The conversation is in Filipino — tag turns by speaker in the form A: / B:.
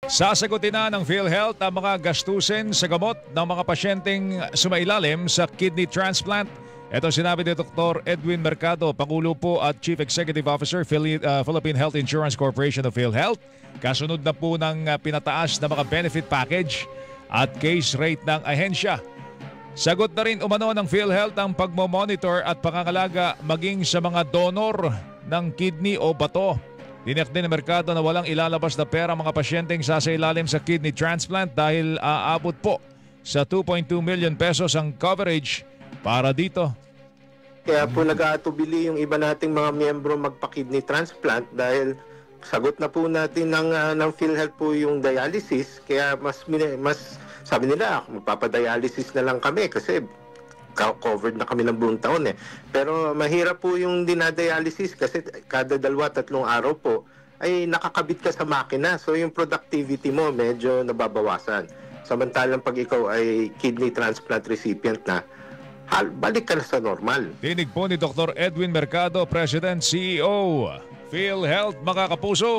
A: Sasagutin na ng PhilHealth ang mga gastusin sa gamot ng mga pasyenteng sumailalim sa kidney transplant. Ito sinabi ni Dr. Edwin Mercado, Pangulo po at Chief Executive Officer, Philippine Health Insurance Corporation of PhilHealth. Kasunod na po ng pinataas na mga benefit package at case rate ng ahensya. Sagot na rin umano ng PhilHealth ang pagmomonitor at pangangalaga maging sa mga donor ng kidney o bato. Tiniyak din ng merkado na walang ilalabas na pera mga pasyenteng sasailalim sa kidney transplant dahil aabot po sa 2.2 million pesos ang coverage para dito.
B: Kaya po nag-aatubili yung iba nating mga miyembro magpa-kidney transplant dahil sagot na po natin ng PhilHealth po yung dialysis. Kaya mas sabi nila, magpapadialysis na lang kami kasi covered na kami ng buong taon eh. Pero mahirap po yung dinadialysis kasi kada 2-3 araw po ay nakakabit ka sa makina. So yung productivity mo medyo nababawasan. Samantalang pag ikaw ay kidney transplant recipient na, balik ka na sa normal.
A: Tinig po ni Dr. Edwin Mercado, President CEO, PhilHealth, mga kapuso.